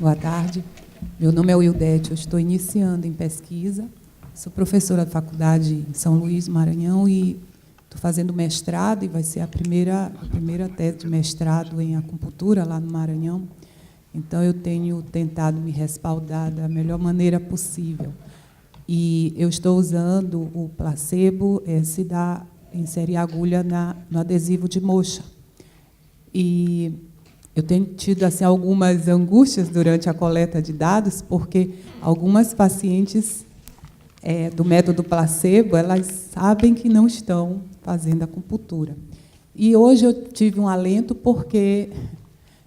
Boa tarde. Meu nome é Wildete, eu estou iniciando em pesquisa. Sou professora da faculdade em São Luís, Maranhão, e estou fazendo mestrado, e vai ser a primeira tese de mestrado em acupuntura lá no Maranhão. Então, eu tenho tentado me respaldar da melhor maneira possível. E eu estou usando o placebo, inserir agulha no adesivo de moxa. E eu tenho tido assim, algumas angústias durante a coleta de dados, porque algumas pacientes do método placebo, elas sabem que não estão fazendo acupuntura. E hoje eu tive um alento, porque,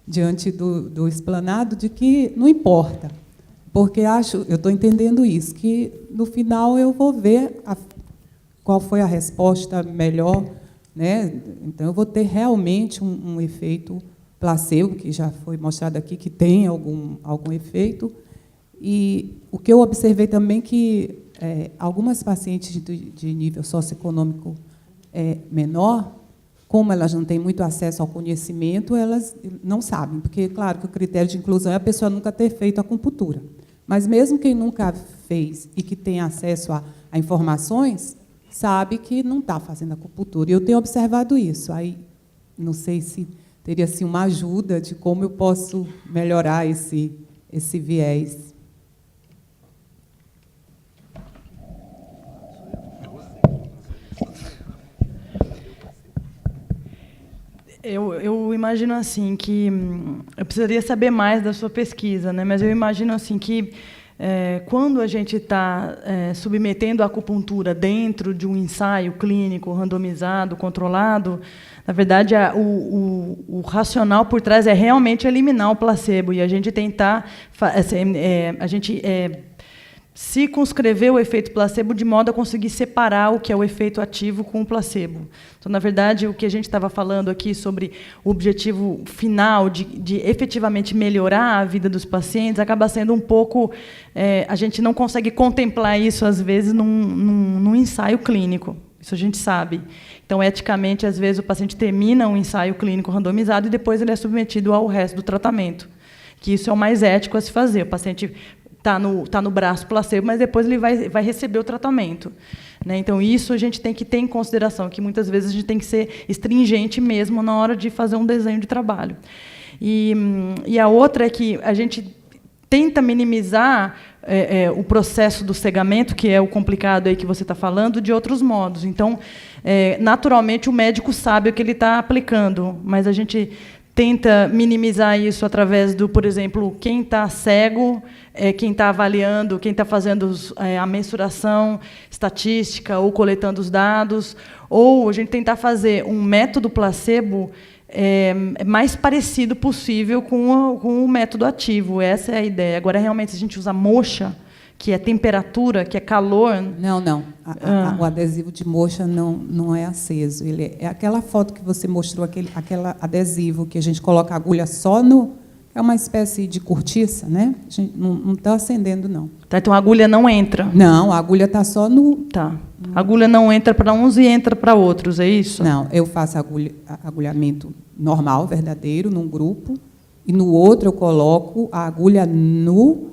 diante do explanado, de que não importa, porque eu estou entendendo isso, que no final eu vou ver qual foi a resposta melhor, né? Então eu vou ter realmente um efeito placebo, que já foi mostrado aqui que tem algum efeito. E o que eu observei também que algumas pacientes de nível socioeconômico menor, como elas não têm muito acesso ao conhecimento, elas não sabem, porque, claro, que o critério de inclusão é a pessoa nunca ter feito acupuntura. Mas mesmo quem nunca fez e que tem acesso a informações, sabe que não está fazendo acupuntura. E eu tenho observado isso. Aí, não sei se teria assim, uma ajuda de como eu posso melhorar esse viés. Eu imagino assim que eu precisaria saber mais da sua pesquisa, né? Mas eu imagino assim que quando a gente está submetendo a acupuntura dentro de um ensaio clínico randomizado, controlado, na verdade o racional por trás é realmente eliminar o placebo e a gente tentar circunscrever o efeito placebo de modo a conseguir separar o que é o efeito ativo com o placebo. Então, na verdade, o que a gente estava falando aqui sobre o objetivo final de efetivamente melhorar a vida dos pacientes acaba sendo um pouco... a gente não consegue contemplar isso, às vezes, num ensaio clínico. Isso a gente sabe. Então, eticamente, às vezes, o paciente termina um ensaio clínico randomizado e depois ele é submetido ao resto do tratamento. Que isso é o mais ético a se fazer. O paciente está no braço placebo, mas depois ele vai receber o tratamento. Né? Então, isso a gente tem que ter em consideração, que muitas vezes a gente tem que ser stringente mesmo na hora de fazer um desenho de trabalho. E a outra é que a gente tenta minimizar o processo do cegamento, que é o complicado aí que você está falando, de outros modos. Então, naturalmente, o médico sabe o que ele está aplicando, mas a gente tenta minimizar isso através do, por exemplo, quem está cego, quem está avaliando, quem está fazendo a mensuração estatística ou coletando os dados, ou a gente tentar fazer um método placebo mais parecido possível com o método ativo. Essa é a ideia. Agora, realmente, se a gente usa moxa, que é temperatura, que é calor... Não. O adesivo de moxa não é aceso. Ele é aquela foto que você mostrou, aquele adesivo que a gente coloca a agulha só no... É uma espécie de cortiça, né? A gente não está acendendo, não. Tá, então a agulha não entra? Não, a agulha está só no... Tá. A agulha não entra para uns e entra para outros, é isso? Não, eu faço agulhamento normal, verdadeiro, num grupo, e no outro eu coloco a agulha no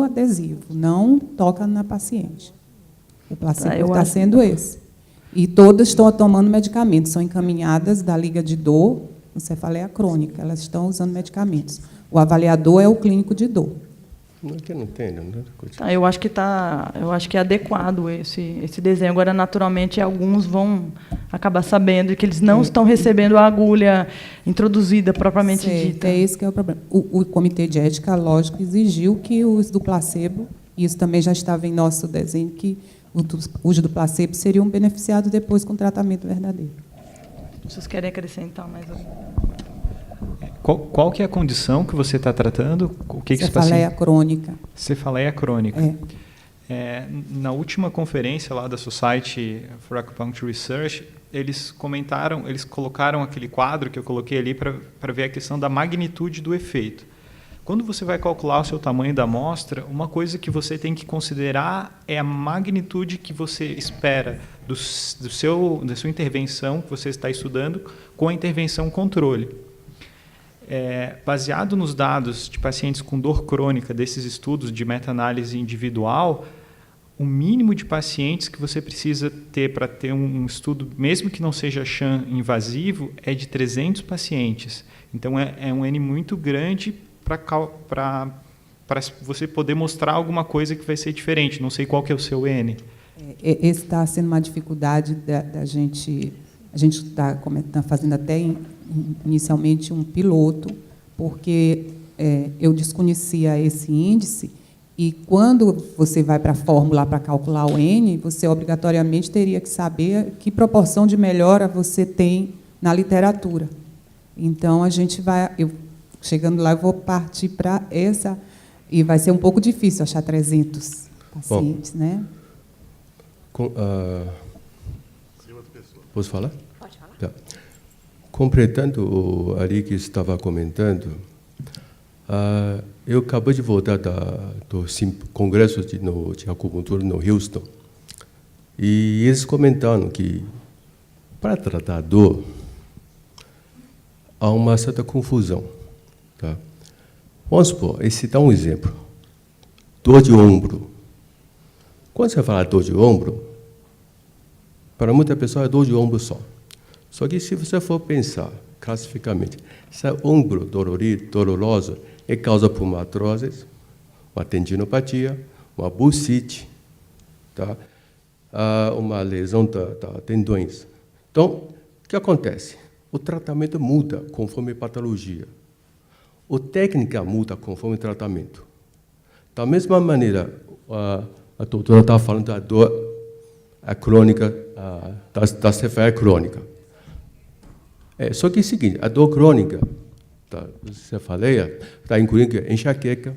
adesivo, não toca na paciente. O placebo está sendo esse. E todas estão tomando medicamentos, são encaminhadas da Liga de Dor, cefaleia crônica, elas estão usando medicamentos. O avaliador é o clínico de dor. Que eu não entendo. Eu acho que é adequado esse desenho. Agora, naturalmente, alguns vão acabar sabendo que eles não estão recebendo a agulha introduzida propriamente dita. É esse que é o problema. O Comitê de Ética, lógico, exigiu que o uso do placebo, e isso também já estava em nosso desenho, que o uso do placebo seria um beneficiado depois com o tratamento verdadeiro. Vocês querem acrescentar mais alguma? Qual que é a condição que você está tratando? Cefaleia crônica. Cefaleia crônica. Na última conferência lá da Society for Acupuncture Research, eles colocaram aquele quadro que eu coloquei ali para ver a questão da magnitude do efeito. Quando você vai calcular o seu tamanho da amostra, uma coisa que você tem que considerar é a magnitude que você espera da sua intervenção que você está estudando com a intervenção controle. baseado nos dados de pacientes com dor crônica desses estudos de meta-análise individual, o mínimo de pacientes que você precisa ter para ter um estudo, mesmo que não seja sham invasivo, é de 300 pacientes. Então, é um N muito grande para você poder mostrar alguma coisa que vai ser diferente. Não sei qual que é o seu N. Esse está sendo uma dificuldade da gente. A gente está fazendo até inicialmente um piloto, porque eu desconhecia esse índice, e quando você vai para a fórmula para calcular o N, você obrigatoriamente teria que saber que proporção de melhora você tem na literatura. Então, a gente vai... chegando lá, eu vou partir para essa, e vai ser um pouco difícil achar 300 pacientes, né? Posso falar? Pode falar. Tá. Completando ali que estava comentando, eu acabei de voltar do congresso de acupuntura no Houston, e eles comentaram que, para tratar a dor, há uma certa confusão. Tá? Vamos supor, esse dá um exemplo. Dor de ombro. Quando você fala dor de ombro, para muita pessoa é dor de ombro só. Só que se você for pensar classificamente, se é ombro doloroso é causa por uma artrose, uma tendinopatia, uma bursite, tá? Uma lesão da tendões. Então, o que acontece? O tratamento muda conforme a patologia. A técnica muda conforme o tratamento. Da mesma maneira, a doutora estava falando da dor crônica, da cefaleia crônica. Só que é o seguinte, a dor crônica da cefaleia está incluindo enxaqueca,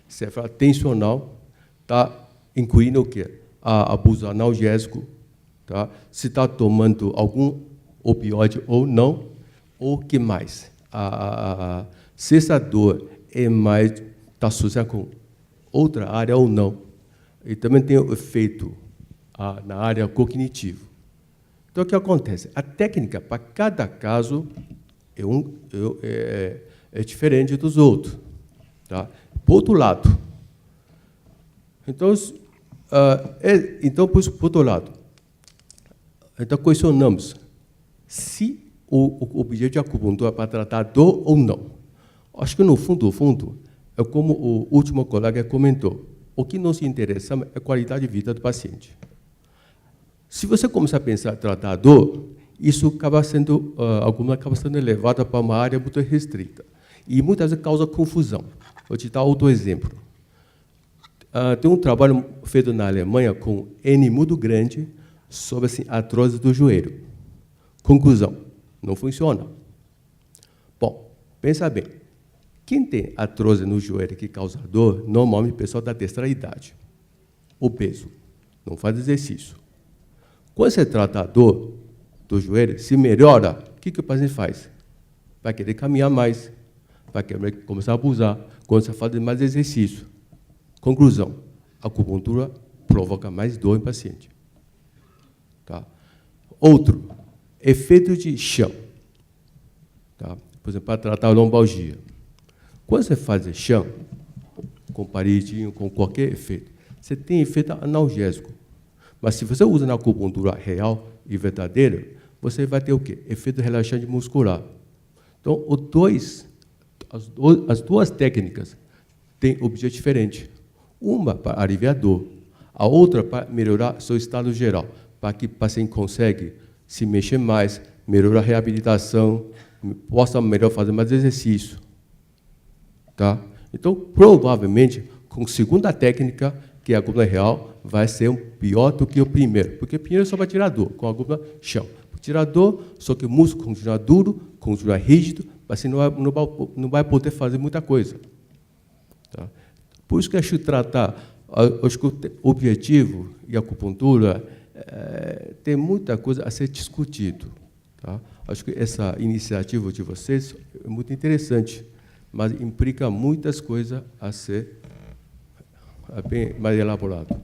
cefaleia tensional, está incluindo o quê? Abuso analgésico, tá? Se está tomando algum opioide ou não, ou que mais? Se essa dor está associada com outra área ou não. E também tem o efeito na área cognitiva. Então, o que acontece? A técnica, para cada caso, é diferente dos outros. Tá? Por outro lado, por outro lado, então questionamos se o objetivo de acupuntura é para tratar dor ou não. Acho que, no fundo, é como o último colega comentou, o que nos interessa é a qualidade de vida do paciente. Se você começar a pensar em tratar a dor, isso acaba sendo elevado para uma área muito restrita. E muitas vezes causa confusão. Vou te dar outro exemplo. Tem um trabalho feito na Alemanha com N muito grande sobre artrose do joelho. Conclusão, não funciona. Bom, pensa bem. Quem tem artrose no joelho que causa dor, normalmente é pessoa da terceira idade. Obeso, não faz exercício. Quando você trata a dor do joelho, se melhora, o que o paciente faz? Vai querer caminhar mais, vai querer começar a abusar, começar a fazer mais exercício. Conclusão, a acupuntura provoca mais dor em paciente. Tá? Outro, efeito de chão. Tá? Por exemplo, para tratar a lombalgia. Quando você faz chão, com paridinho, com qualquer efeito, você tem efeito analgésico. Mas se você usa na acupuntura real e verdadeira, você vai ter o quê? Efeito relaxante muscular. Então, as duas técnicas têm objetivo diferente. Uma para aliviar a dor, a outra para melhorar seu estado geral, para que o paciente consiga se mexer mais, melhorar a reabilitação, possa melhor fazer mais exercício. Tá? Então, provavelmente, com a segunda técnica, que é a acupuntura real, vai ser pior do que o primeiro, porque o primeiro só vai tirar dor, com a acupuntura chão. Tirar dor, só que o músculo continua duro, continua rígido, mas você não vai poder fazer muita coisa. Tá? Por isso que acho que acho que o objetivo e a acupuntura tem muita coisa a ser discutido. Tá? Acho que essa iniciativa de vocês é muito interessante, mas implica muitas coisas a ser bem mais elaborado.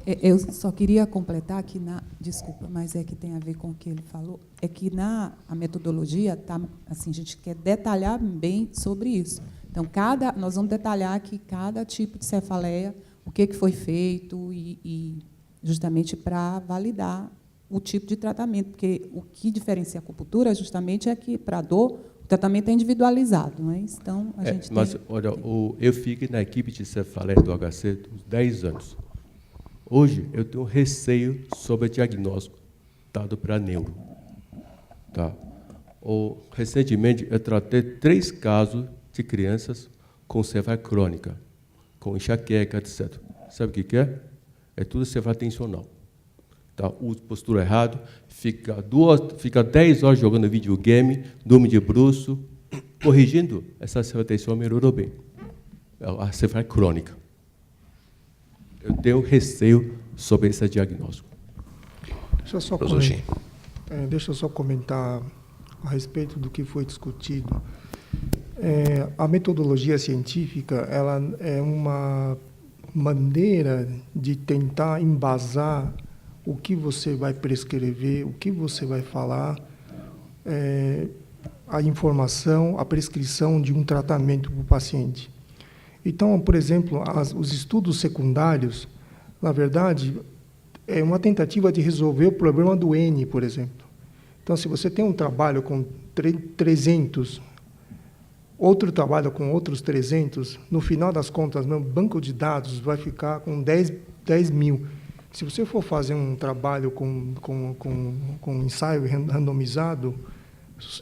Eu só queria completar que desculpa, mas é que tem a ver com o que ele falou, é que a metodologia assim, a gente quer detalhar bem sobre isso. Então, nós vamos detalhar aqui cada tipo de cefaleia, o que foi feito e justamente para validar o tipo de tratamento, porque o que diferencia a acupuntura justamente é que para dor o tratamento é individualizado, não é? Então a gente mas olha, eu fiquei na equipe de cefaleia do HC uns 10 anos. Hoje, eu tenho receio sobre o diagnóstico dado para neuro. Tá? Recentemente, eu tratei 3 casos de crianças com cefaleia crônica, com enxaqueca, etc. Sabe o que é? É tudo cefaleia tensional. Tá? Usa postura errado, fica 10 horas jogando videogame, dorme de bruço, corrigindo, essa cefaleia tensional melhorou bem. A cefaleia crônica. Eu tenho receio sobre esse diagnóstico. Deixa eu só comentar a respeito do que foi discutido. A metodologia científica ela é uma maneira de tentar embasar o que você vai prescrever, o que você vai falar, a informação, a prescrição de um tratamento para o paciente. Então, por exemplo, os estudos secundários, na verdade, é uma tentativa de resolver o problema do N, por exemplo. Então, se você tem um trabalho com 300, outro trabalho com outros 300, no final das contas, no banco de dados vai ficar com 10 mil. Se você for fazer um trabalho com ensaio randomizado,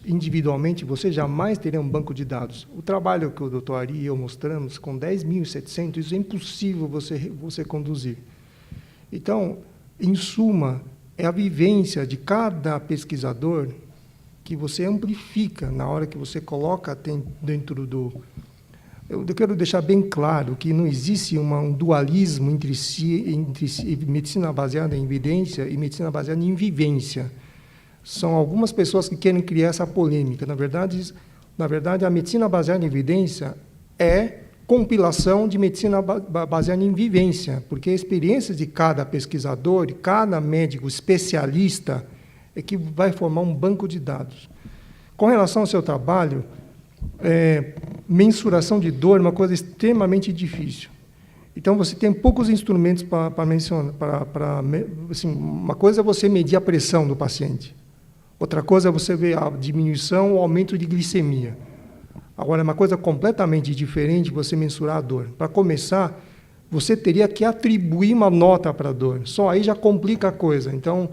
individualmente, você jamais teria um banco de dados. O trabalho que o Dr. Ari e eu mostramos, com 10.700, isso é impossível você conduzir. Então, em suma, é a vivência de cada pesquisador que você amplifica na hora que você coloca dentro do... Eu quero deixar bem claro que não existe um dualismo entre medicina baseada em evidência e medicina baseada em vivência. São algumas pessoas que querem criar essa polêmica. Na verdade, a medicina baseada em evidência é compilação de medicina baseada em vivência, porque a experiência de cada pesquisador, de cada médico especialista, é que vai formar um banco de dados. Com relação ao seu trabalho, mensuração de dor é uma coisa extremamente difícil. Então, você tem poucos instrumentos para mencionar. Assim, uma coisa é você medir a pressão do paciente. Outra coisa é você ver a diminuição ou aumento de glicemia. Agora, é uma coisa completamente diferente você mensurar a dor. Para começar, você teria que atribuir uma nota para a dor. Só aí já complica a coisa. Então,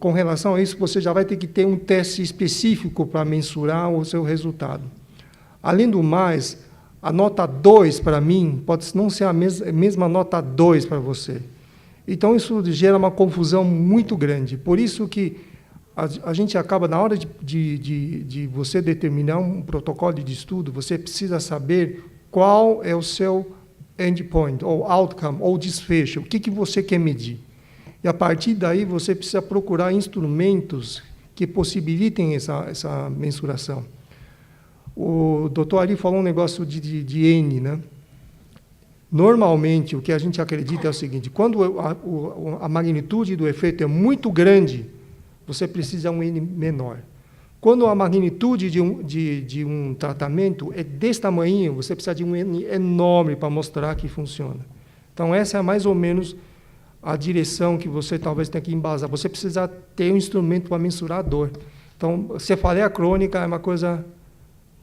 com relação a isso, você já vai ter que ter um teste específico para mensurar o seu resultado. Além do mais, a nota 2, para mim, pode não ser a mesma nota 2 para você. Então, isso gera uma confusão muito grande. Por isso que a gente acaba, na hora de você determinar um protocolo de estudo, você precisa saber qual é o seu endpoint, ou outcome, ou desfecho, o que você quer medir. E, a partir daí, você precisa procurar instrumentos que possibilitem essa mensuração. O doutor Ari falou um negócio de N, né? Normalmente, o que a gente acredita é o seguinte: quando a magnitude do efeito é muito grande, você precisa de um N menor. Quando a magnitude de um tratamento é desse tamanho, você precisa de um N enorme para mostrar que funciona. Então, essa é mais ou menos a direção que você talvez tenha que embasar. Você precisa ter um instrumento para mensurar a dor. Então, cefaleia crônica é uma coisa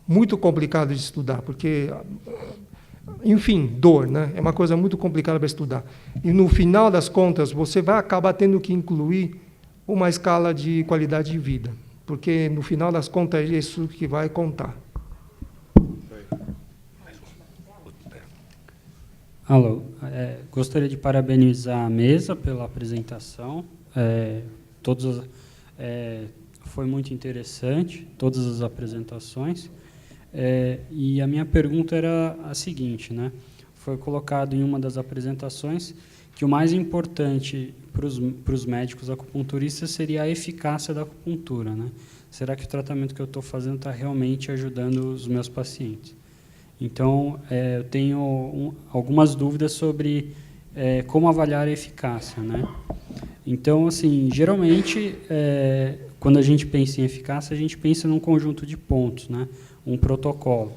muito complicada de estudar, porque, enfim, dor, né? É uma coisa muito complicada para estudar. E, no final das contas, você vai acabar tendo que incluir uma escala de qualidade de vida, porque, no final das contas, é isso que vai contar. Alô, gostaria de parabenizar a mesa pela apresentação. Foi muito interessante, todas as apresentações. E a minha pergunta era a seguinte, né? Foi colocado em uma das apresentações que o mais importante para os médicos acupunturistas seria a eficácia da acupuntura, né? Será que o tratamento que eu estou fazendo está realmente ajudando os meus pacientes? Então, eu tenho algumas dúvidas sobre como avaliar a eficácia, né? Então, assim, geralmente, quando a gente pensa em eficácia, a gente pensa num conjunto de pontos, né? Um protocolo,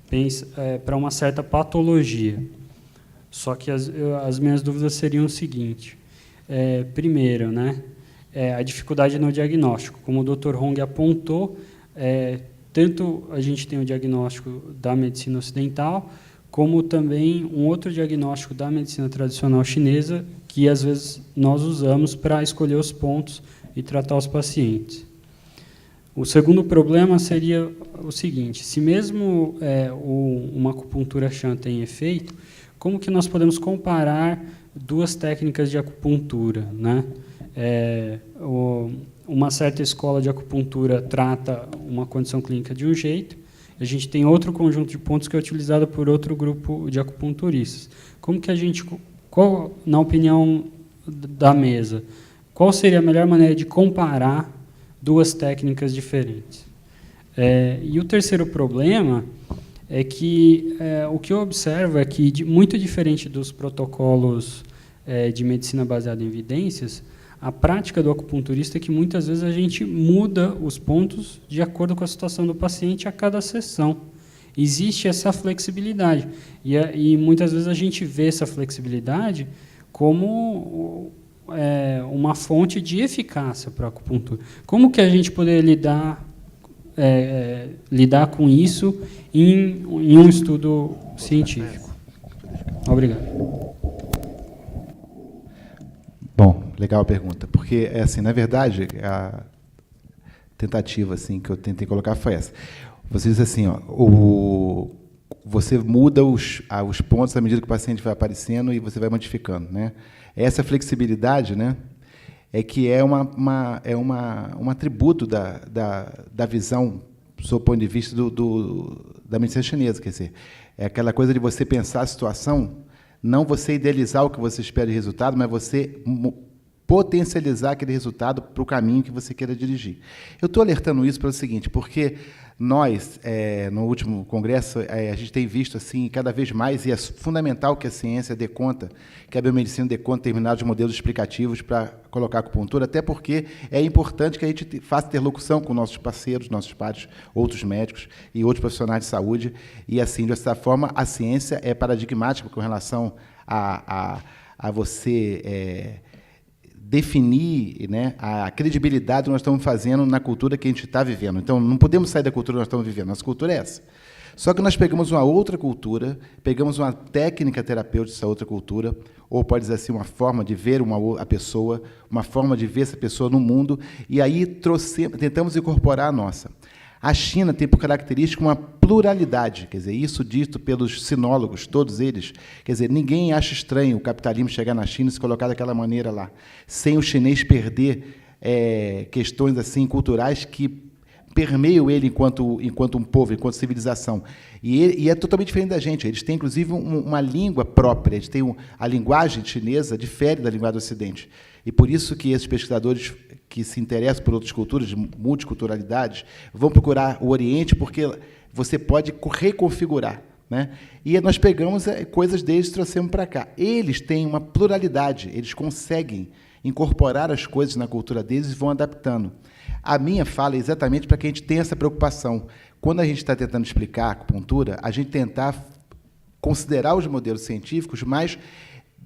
pensa para uma certa patologia. Só que as minhas dúvidas seriam o seguinte: primeiro, né? A dificuldade no diagnóstico. Como o Dr. Hong apontou, tanto a gente tem o diagnóstico da medicina ocidental, como também um outro diagnóstico da medicina tradicional chinesa, que às vezes nós usamos para escolher os pontos e tratar os pacientes. O segundo problema seria o seguinte: se mesmo uma acupuntura Shan tem efeito, como que nós podemos comparar duas técnicas de acupuntura, né? Uma certa escola de acupuntura trata uma condição clínica de um jeito, a gente tem outro conjunto de pontos que é utilizado por outro grupo de acupunturistas. Como que a gente, na opinião da mesa, qual seria a melhor maneira de comparar duas técnicas diferentes? E o terceiro problema é que o que eu observo é que, muito diferente dos protocolos de medicina baseada em evidências, a prática do acupunturista é que muitas vezes a gente muda os pontos de acordo com a situação do paciente a cada sessão. Existe essa flexibilidade. E muitas vezes a gente vê essa flexibilidade como uma fonte de eficácia para a acupuntura. Como que a gente poderia lidar com isso em um estudo científico? Obrigado. Bom, legal a pergunta, porque assim, na verdade, a tentativa assim que eu tentei colocar foi essa. Você diz assim, você muda os pontos à medida que o paciente vai aparecendo e você vai modificando, né? Essa flexibilidade, né, que é um atributo da visão, do seu ponto de vista da medicina chinesa, quer dizer, é aquela coisa de você pensar a situação, não você idealizar o que você espera de resultado, mas você potencializar aquele resultado para o caminho que você queira dirigir. Eu estou alertando isso pelo seguinte, porque nós, no último congresso, a gente tem visto assim cada vez mais, e é fundamental que a ciência dê conta, que a biomedicina dê conta de determinados modelos explicativos para colocar a acupuntura, até porque é importante que a gente faça interlocução com nossos parceiros, nossos pares, outros médicos e outros profissionais de saúde, e assim, dessa forma, a ciência é paradigmática com relação a você definir, né, a credibilidade que nós estamos fazendo na cultura que a gente está vivendo. Então, não podemos sair da cultura que nós estamos vivendo. Nossa cultura é essa. Só que nós pegamos uma outra cultura, pegamos uma técnica terapêutica dessa outra cultura, ou pode dizer assim, uma forma de ver a pessoa, uma forma de ver essa pessoa no mundo, e aí tentamos incorporar a nossa. A China tem por característica uma pluralidade, quer dizer, isso dito pelos sinólogos, todos eles. Quer dizer, ninguém acha estranho o capitalismo chegar na China e se colocar daquela maneira lá, sem o chinês perder questões assim culturais que permeiam ele enquanto um povo, enquanto civilização. E é totalmente diferente da gente. Eles têm, inclusive, uma língua própria. Eles têm a linguagem chinesa difere da linguagem do Ocidente. E por isso que esses pesquisadores que se interessam por outras culturas, de multiculturalidades, vão procurar o Oriente, porque você pode reconfigurar, né? E nós pegamos coisas deles e trouxemos para cá. Eles têm uma pluralidade, eles conseguem incorporar as coisas na cultura deles e vão adaptando. A minha fala é exatamente para que a gente tenha essa preocupação. Quando a gente está tentando explicar a acupuntura, a gente tentar considerar os modelos científicos, mas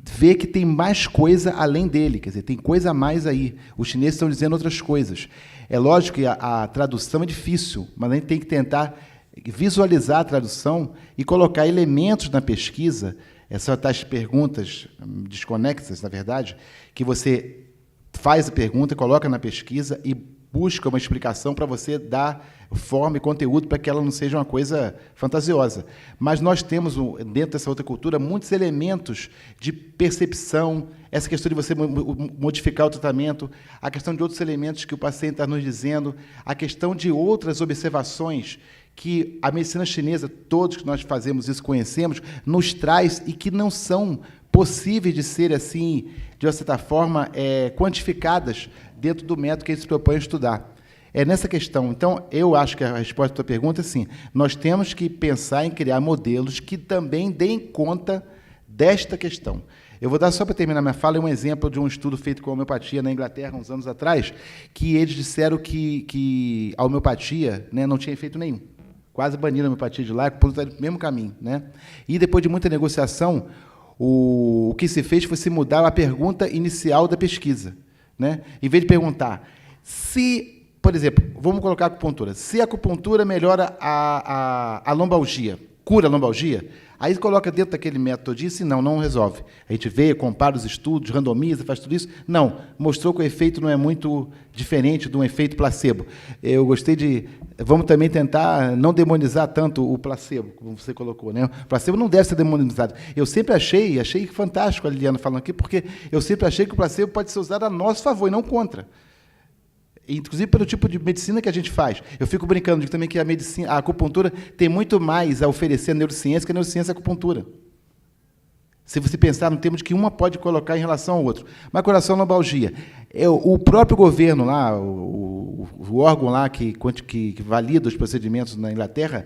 ver que tem mais coisa além dele, quer dizer, tem coisa a mais aí. Os chineses estão dizendo outras coisas. É lógico que a tradução é difícil, mas a gente tem que tentar visualizar a tradução e colocar elementos na pesquisa, essas tais perguntas desconexas, na verdade, que você faz a pergunta, coloca na pesquisa e busca uma explicação para você dar forma e conteúdo para que ela não seja uma coisa fantasiosa. Mas nós temos, dentro dessa outra cultura, muitos elementos de percepção, essa questão de você modificar o tratamento, a questão de outros elementos que o paciente está nos dizendo, a questão de outras observações que a medicina chinesa, todos que nós fazemos isso, conhecemos, nos traz e que não são possíveis de ser, assim, de uma certa forma, quantificadas dentro do método que eles se propõem a estudar. É nessa questão. Então, eu acho que a resposta à tua pergunta é sim. Nós temos que pensar em criar modelos que também deem conta desta questão. Eu vou dar, só para terminar minha fala, um exemplo de um estudo feito com a homeopatia na Inglaterra, uns anos atrás, que eles disseram que a homeopatia, né, não tinha efeito nenhum. Quase baniram a homeopatia de lá, a acupuntura está no mesmo caminho, né? E, depois de muita negociação, o que se fez foi se mudar a pergunta inicial da pesquisa, né? Em vez de perguntar se, por exemplo, vamos colocar a acupuntura, se a acupuntura melhora a lombalgia, cura a lombalgia, aí coloca dentro daquele método disso e não resolve. A gente vê, compara os estudos, randomiza, faz tudo isso. Não, mostrou que o efeito não é muito diferente de um efeito placebo. Eu gostei de... Vamos também tentar não demonizar tanto o placebo, como você colocou, né? O placebo não deve ser demonizado. Eu sempre achei fantástico a Liliana falando aqui, porque eu sempre achei que o placebo pode ser usado a nosso favor e não contra. Inclusive pelo tipo de medicina que a gente faz. Eu fico brincando, digo também que a acupuntura tem muito mais a oferecer a neurociência que a neurociência e a acupuntura. Se você pensar no termo de que uma pode colocar em relação ao outro. Mas com relação à lombalgia, o próprio governo lá, o órgão lá que valida os procedimentos na Inglaterra,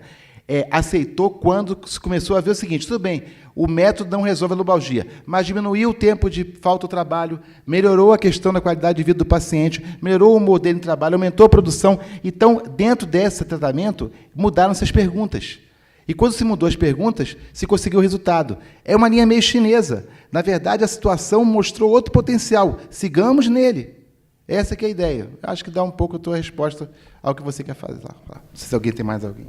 aceitou quando se começou a ver o seguinte: tudo bem, o método não resolve a lombalgia, mas diminuiu o tempo de falta ao trabalho, melhorou a questão da qualidade de vida do paciente, melhorou o modelo de trabalho, aumentou a produção. Então, dentro desse tratamento, mudaram-se as perguntas. E quando se mudou as perguntas, se conseguiu o resultado. É uma linha meio chinesa. Na verdade, a situação mostrou outro potencial. Sigamos nele. Essa que é a ideia. Acho que dá um pouco a tua resposta ao que você quer fazer lá. Não sei se alguém tem mais alguém.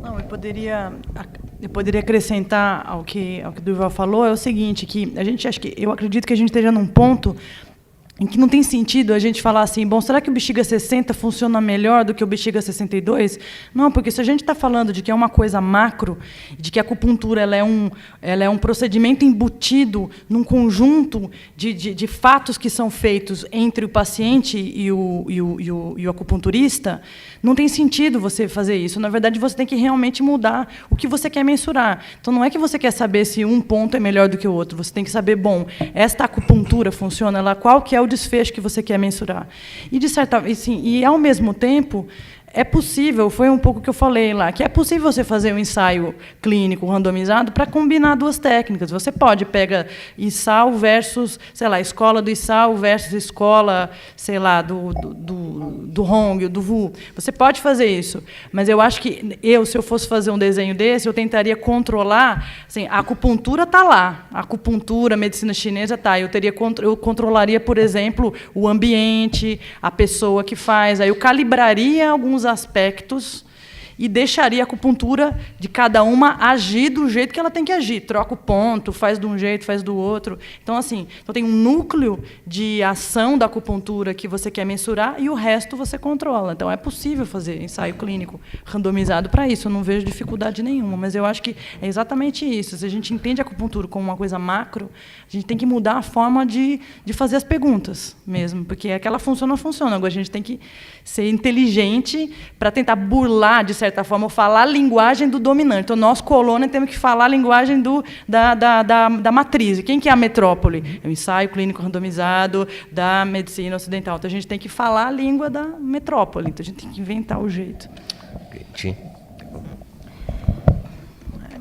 Não, eu poderia acrescentar ao que o Durval falou, é o seguinte, que eu acredito que a gente esteja num ponto em que não tem sentido a gente falar assim, bom, será que o Bexiga 60 funciona melhor do que o Bexiga 62? Não, porque se a gente está falando de que é uma coisa macro, de que a acupuntura ela é um procedimento embutido num conjunto de fatos que são feitos entre o paciente e o acupunturista, não tem sentido você fazer isso. Na verdade, você tem que realmente mudar o que você quer mensurar. Então, não é que você quer saber se um ponto é melhor do que o outro. Você tem que saber, bom, esta acupuntura funciona lá, qual que é o desfecho que você quer mensurar. E ao mesmo tempo, é possível, foi um pouco o que eu falei lá, que é possível você fazer um ensaio clínico randomizado para combinar duas técnicas. Você pega ISAL versus, sei lá, escola do ISAL versus escola, sei lá, do Hong, do Wu. Você pode fazer isso, mas eu acho que se eu fosse fazer um desenho desse, eu tentaria controlar, assim, a acupuntura está lá, a acupuntura, a medicina chinesa está, eu controlaria, por exemplo, o ambiente, a pessoa que faz, aí eu calibraria alguns aspectos e deixaria a acupuntura de cada uma agir do jeito que ela tem que agir. Troca o ponto, faz de um jeito, faz do outro. Então, assim, tem um núcleo de ação da acupuntura que você quer mensurar e o resto você controla. Então, é possível fazer ensaio clínico randomizado para isso. Eu não vejo dificuldade nenhuma, mas eu acho que é exatamente isso. Se a gente entende a acupuntura como uma coisa macro, a gente tem que mudar a forma de fazer as perguntas mesmo, porque aquela funciona ou não funciona. Agora, a gente tem que ser inteligente para tentar burlar, de certa forma, falar a linguagem do dominante. Então, nós, colônia, temos que falar a linguagem da matriz. Quem que é a metrópole? É o ensaio clínico randomizado da medicina ocidental. Então, a gente tem que falar a língua da metrópole. Então, a gente tem que inventar o jeito.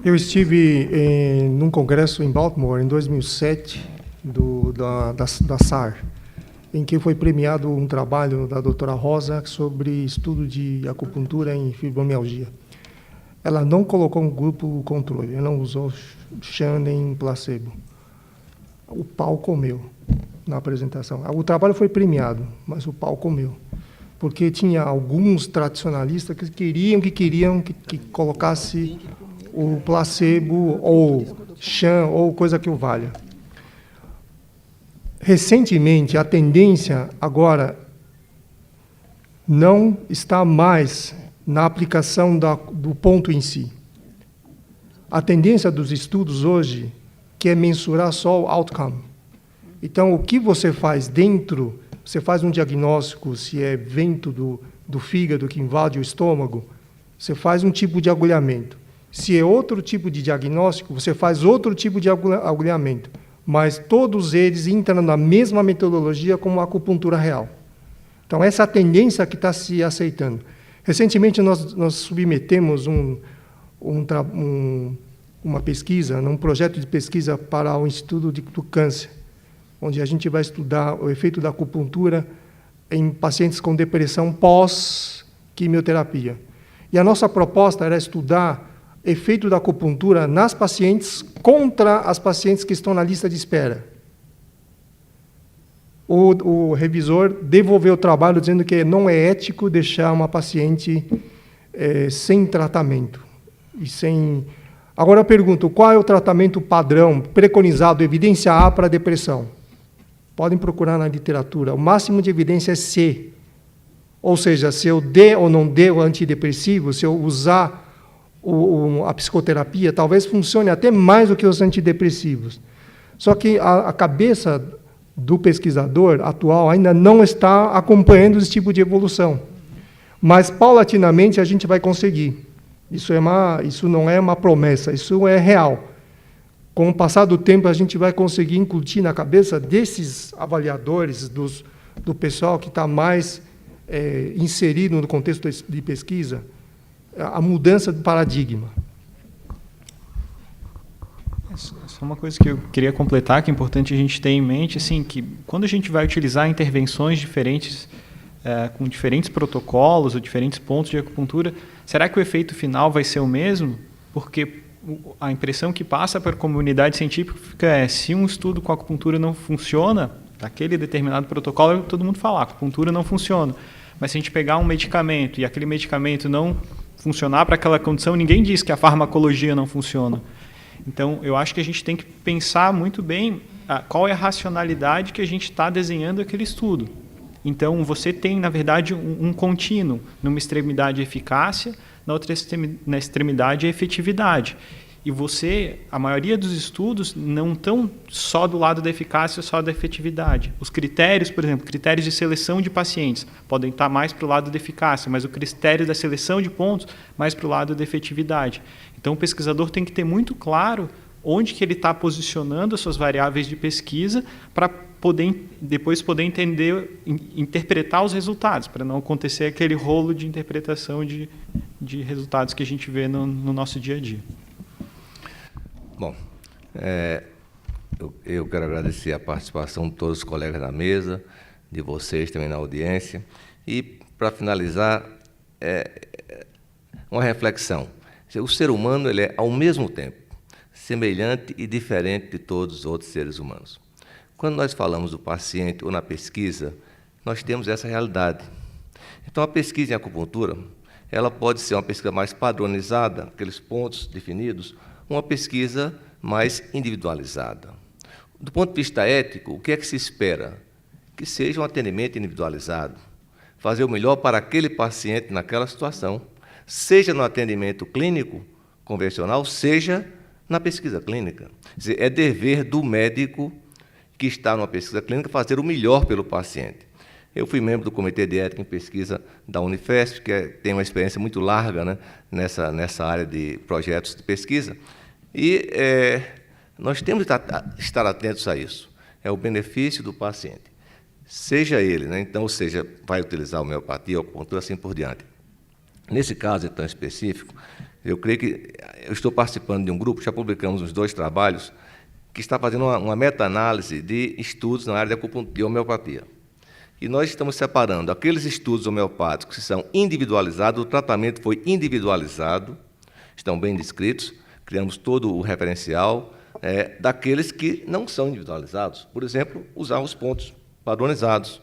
Eu estive num congresso em Baltimore, em 2007, da SAR, em que foi premiado um trabalho da doutora Rosa sobre estudo de acupuntura em fibromialgia. Ela não colocou um grupo controle, ela não usou chã nem placebo. O pau comeu na apresentação. O trabalho foi premiado, mas o pau comeu. Porque tinha alguns tradicionalistas que queriam que colocasse o placebo ou chã ou coisa que o valha. Recentemente, a tendência agora não está mais na aplicação do ponto em si. A tendência dos estudos hoje que é mensurar só o outcome. Então, o que você faz dentro, você faz um diagnóstico se é vento do fígado que invade o estômago, você faz um tipo de agulhamento. Se é outro tipo de diagnóstico, você faz outro tipo de agulhamento. Mas todos eles entram na mesma metodologia como a acupuntura real. Então, essa é a tendência que está se aceitando. Recentemente, nós submetemos um uma pesquisa, um projeto de pesquisa para o Instituto do Câncer, onde a gente vai estudar o efeito da acupuntura em pacientes com depressão pós-quimioterapia. E a nossa proposta era estudar efeito da acupuntura nas pacientes contra as pacientes que estão na lista de espera. O revisor devolveu o trabalho dizendo que não é ético deixar uma paciente sem tratamento. Agora eu pergunto, qual é o tratamento padrão preconizado, evidência A para a depressão? Podem procurar na literatura. O máximo de evidência é C. Ou seja, se eu der ou não der o antidepressivo, se eu usar a psicoterapia, talvez funcione até mais do que os antidepressivos. Só que a cabeça do pesquisador atual ainda não está acompanhando esse tipo de evolução. Mas, paulatinamente, a gente vai conseguir. Isso não é uma promessa, isso é real. Com o passar do tempo, a gente vai conseguir incutir na cabeça desses avaliadores, do pessoal que está mais inserido no contexto de pesquisa, a mudança de paradigma. Só uma coisa que eu queria completar, que é importante a gente ter em mente, assim, que quando a gente vai utilizar intervenções diferentes, com diferentes protocolos ou diferentes pontos de acupuntura, será que o efeito final vai ser o mesmo? Porque a impressão que passa para a comunidade científica é, se um estudo com acupuntura não funciona, daquele determinado protocolo, todo mundo fala, a acupuntura não funciona. Mas se a gente pegar um medicamento e aquele medicamento não funcionar para aquela condição, ninguém diz que a farmacologia não funciona. Então, eu acho que a gente tem que pensar muito bem qual é a racionalidade que a gente está desenhando aquele estudo. Então, você tem, na verdade, um contínuo. Numa extremidade, eficácia, na outra extremidade, a efetividade. E a maioria dos estudos não estão só do lado da eficácia ou só da efetividade. Os critérios, por exemplo, critérios de seleção de pacientes, podem estar mais para o lado da eficácia, mas o critério da seleção de pontos, mais para o lado da efetividade. Então, o pesquisador tem que ter muito claro onde que ele está posicionando as suas variáveis de pesquisa para depois poder entender, interpretar os resultados, para não acontecer aquele rolo de interpretação de resultados que a gente vê no nosso dia a dia. Bom, eu quero agradecer a participação de todos os colegas da mesa, de vocês também na audiência, e, para finalizar, uma reflexão. O ser humano ele é, ao mesmo tempo, semelhante e diferente de todos os outros seres humanos. Quando nós falamos do paciente ou na pesquisa, nós temos essa realidade. Então, a pesquisa em acupuntura, ela pode ser uma pesquisa mais padronizada, aqueles pontos definidos, uma pesquisa mais individualizada. Do ponto de vista ético, o que é que se espera? Que seja um atendimento individualizado, fazer o melhor para aquele paciente naquela situação, seja no atendimento clínico convencional, seja na pesquisa clínica. Quer dizer, é dever do médico que está numa pesquisa clínica fazer o melhor pelo paciente. Eu fui membro do Comitê de Ética em Pesquisa da Unifesp, que tem uma experiência muito larga, né, nessa área de projetos de pesquisa, e nós temos que estar atentos a isso. É o benefício do paciente. Seja ele, né, então, ou seja, vai utilizar a homeopatia, a acupuntura, assim por diante. Nesse caso, então, específico, eu creio que eu estou participando de um grupo, já publicamos uns 2 trabalhos, que está fazendo uma meta-análise de estudos na área de acupuntura e homeopatia. E nós estamos separando aqueles estudos homeopáticos que são individualizados, o tratamento foi individualizado, estão bem descritos, criamos todo o referencial daqueles que não são individualizados. Por exemplo, usar os pontos padronizados.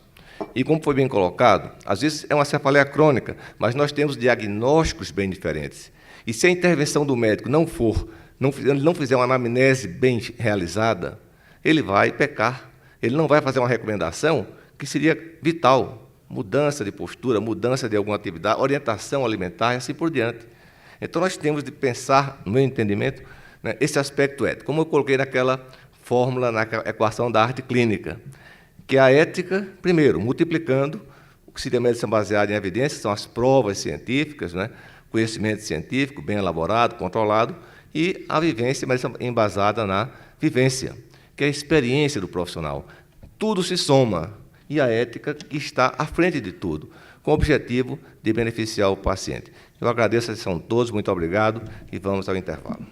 E, como foi bem colocado, às vezes é uma cefaleia crônica, mas nós temos diagnósticos bem diferentes. E se a intervenção do médico não fizer uma anamnese bem realizada, ele vai pecar. Ele não vai fazer uma recomendação que seria vital, mudança de postura, mudança de alguma atividade, orientação alimentar e assim por diante. Então, nós temos de pensar, no meu entendimento, né, esse aspecto ético, como eu coloquei naquela fórmula, naquela equação da arte clínica, que é a ética, primeiro, multiplicando o que seria medicina baseada em evidências, são as provas científicas, né, conhecimento científico bem elaborado, controlado, e a vivência, mas embasada na vivência, que é a experiência do profissional. Tudo se soma, e a ética está à frente de tudo, com o objetivo de beneficiar o paciente. Eu agradeço a atenção de todos, muito obrigado, e vamos ao intervalo.